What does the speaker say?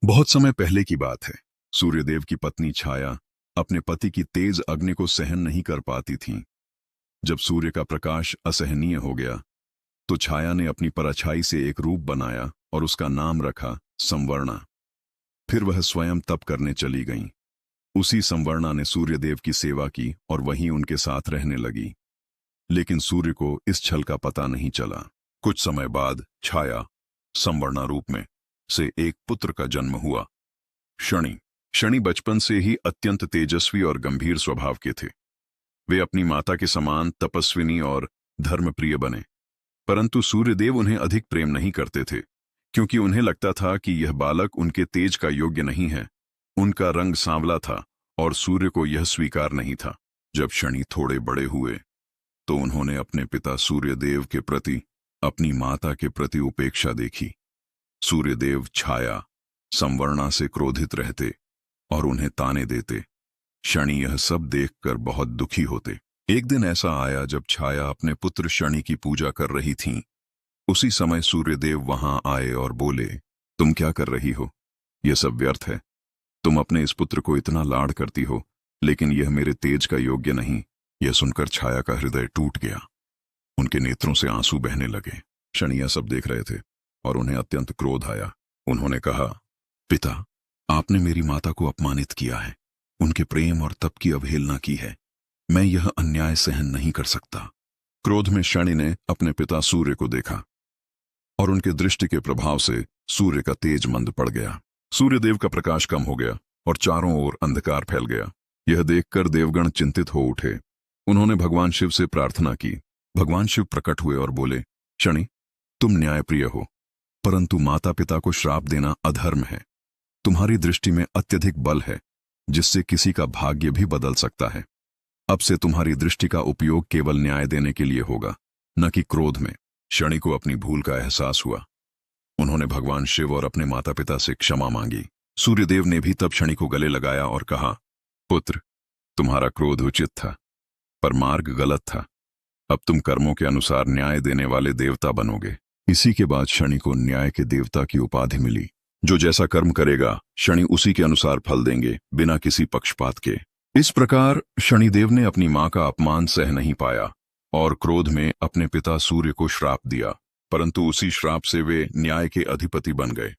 बहुत समय पहले की बात है। सूर्यदेव की पत्नी छाया अपने पति की तेज अग्नि को सहन नहीं कर पाती थी। जब सूर्य का प्रकाश असहनीय हो गया तो छाया ने अपनी परछाई से एक रूप बनाया और उसका नाम रखा संवर्णा। फिर वह स्वयं तप करने चली गईं। उसी संवर्णा ने सूर्यदेव की सेवा की और वहीं उनके साथ रहने लगी। लेकिन सूर्य को इस छल का पता नहीं चला। कुछ समय बाद छाया संवर्णा रूप में से एक पुत्र का जन्म हुआ, शनि। शनि बचपन से ही अत्यंत तेजस्वी और गंभीर स्वभाव के थे। वे अपनी माता के समान तपस्विनी और धर्मप्रिय बने। परंतु सूर्यदेव उन्हें अधिक प्रेम नहीं करते थे, क्योंकि उन्हें लगता था कि यह बालक उनके तेज का योग्य नहीं है। उनका रंग सांवला था और सूर्य को यह स्वीकार नहीं था। जब शनि थोड़े बड़े हुए तो उन्होंने अपने पिता सूर्यदेव के प्रति अपनी माता के प्रति उपेक्षा देखी। सूर्यदेव छाया संवर्णा से क्रोधित रहते और उन्हें ताने देते। शनि यह सब देखकर बहुत दुखी होते। एक दिन ऐसा आया जब छाया अपने पुत्र शनि की पूजा कर रही थीं। उसी समय सूर्यदेव वहां आए और बोले, तुम क्या कर रही हो? यह सब व्यर्थ है। तुम अपने इस पुत्र को इतना लाड करती हो, लेकिन यह मेरे तेज का योग्य नहीं। यह सुनकर छाया का हृदय टूट गया। उनके नेत्रों से आंसू बहने लगे। शनि यह सब देख रहे थे और उन्हें अत्यंत क्रोध आया। उन्होंने कहा, पिता, आपने मेरी माता को अपमानित किया है, उनके प्रेम और तप की अवहेलना की है। मैं यह अन्याय सहन नहीं कर सकता। क्रोध में शनि ने अपने पिता सूर्य को देखा और उनके दृष्टि के प्रभाव से सूर्य का तेज मंद पड़ गया। सूर्यदेव का प्रकाश कम हो गया और चारों ओर अंधकार फैल गया। यह देखकर देवगण चिंतित हो उठे। उन्होंने भगवान शिव से प्रार्थना की। भगवान शिव प्रकट हुए और बोले, शनि, तुम न्यायप्रिय हो, परंतु माता पिता को श्राप देना अधर्म है। तुम्हारी दृष्टि में अत्यधिक बल है, जिससे किसी का भाग्य भी बदल सकता है। अब से तुम्हारी दृष्टि का उपयोग केवल न्याय देने के लिए होगा, न कि क्रोध में। शनि को अपनी भूल का एहसास हुआ। उन्होंने भगवान शिव और अपने माता पिता से क्षमा मांगी। सूर्यदेव ने भी तब शनि को गले लगाया और कहा, पुत्र, तुम्हारा क्रोध उचित था, पर मार्ग गलत था। अब तुम कर्मों के अनुसार न्याय देने वाले देवता बनोगे। इसी के बाद शनि को न्याय के देवता की उपाधि मिली। जो जैसा कर्म करेगा, शनि उसी के अनुसार फल देंगे, बिना किसी पक्षपात के। इस प्रकार शनिदेव ने अपनी मां का अपमान सह नहीं पाया और क्रोध में अपने पिता सूर्य को श्राप दिया, परंतु उसी श्राप से वे न्याय के अधिपति बन गए।